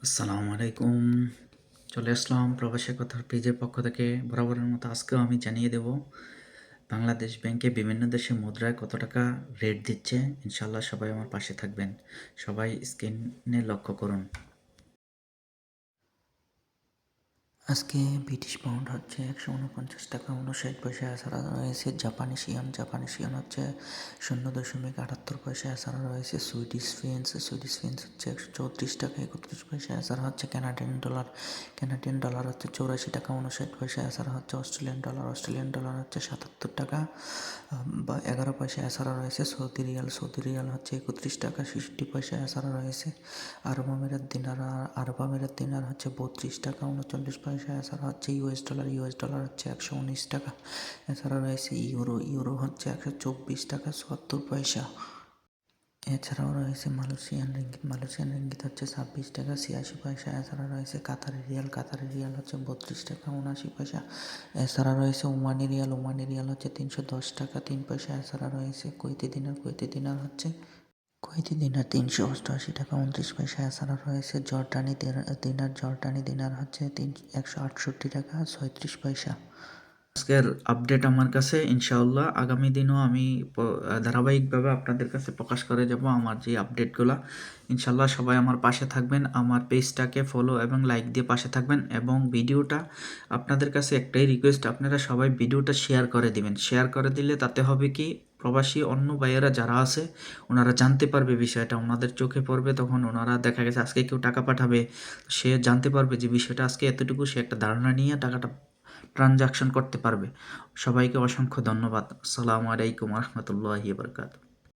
আসসালামু আলাইকুম। চলে আসলাম প্রবাসী কথার পেজের পক্ষ থেকে। বরাবরের মতো আজকেও আমি জানিয়ে দেব বাংলাদেশ ব্যাংকে বিভিন্ন দেশের মুদ্রায় কত টাকা রেট দিচ্ছে। ইনশাআল্লাহ সবাই আমার পাশে থাকবেন। সবাই স্ক্রিনে লক্ষ্য করুন। আজকে ব্রিটিশ পাউন্ড হচ্ছে ১৪৯ টাকা ৫৯ পয়সা এছাড়া রয়েছে জাপানি শিয়ান হচ্ছে ০.৭৮ পয়সা এছাড়া রয়েছে সুইডিশ ফ্রেঞ্চ হচ্ছে ১৩৪ টাকা ৩১ পয়সা এছাড়া হচ্ছে কানাডিয়ান ডলার হচ্ছে ৮৪ টাকা ৫৯ পয়সা এছাড়া হচ্ছে অস্ট্রেলিয়ান ডলার হচ্ছে ৭৭ টাকা ১১ পয়সা এছাড়া রয়েছে সৌদি রিয়াল হচ্ছে ৩১ টাকা ৬৬ পয়সা এছাড়া রয়েছে আরব আমিরাত দিনার হচ্ছে ৩২ টাকা ৩৯ পয়সা এছাড়া হচ্ছে ইউএস ডলার হচ্ছে ১১৯ টাকা এছাড়া রয়েছে ইউরো হচ্ছে ১২৪ টাকা ৭৪ পয়সা এছাড়াও রয়েছে মালয়েশিয়ান রিঙ্গিত হচ্ছে ২৬ টাকা ৮৬ পয়সা এছাড়া রয়েছে কাতারি রিয়াল হচ্ছে ৩২ টাকা ৭৯ পয়সা এছাড়া রয়েছে ওমানি রিয়াল হচ্ছে ৩১০ টাকা ৩ পয়সা এছাড়া রয়েছে কুয়েতি দিনার হচ্ছে ৩৮৮ টাকা ২৯ পয়সা এছাড়া রয়েছে জর্ডানি দিনার হচ্ছে ১৬৮ টাকা ৩৬ পয়সা। আজকের আপডেট আমার কাছে ইনশাআল্লাহ আগামী দিনও আমি ধারাবাহিকভাবে আপনাদের কাছে প্রকাশ করে যাব আমার যে আপডেটগুলো। ইনশাআল্লাহ সবাই আমার পাশে থাকবেন, আমার পেজটাকে ফলো এবং লাইক দিয়ে পাশে থাকবেন এবং ভিডিওটা আপনাদের কাছে একটাই রিকোয়েস্ট, আপনারা সবাই ভিডিওটা শেয়ার করে দিবেন। শেয়ার করে দিলে তাতে হবে কি, প্রবাসী অন্য ভাইয়েরা যারা আছে ওনারা জানতে পারবে বিষয়টা, ওনাদের চোখে পড়বে, তখন ওনারা দেখা গেছে আজকে কেউ টাকা পাঠাবে, সে জানতে পারবে যে বিষয়টা আজকে এতটুকু, সে একটা ধারণা নিয়ে টাকাটা ট্রানজাকশন করতে পারবে। সবাইকে অসংখ্য ধন্যবাদ। আসসালামু আলাইকুম রহমতুল্লাহি বারকাতুহু।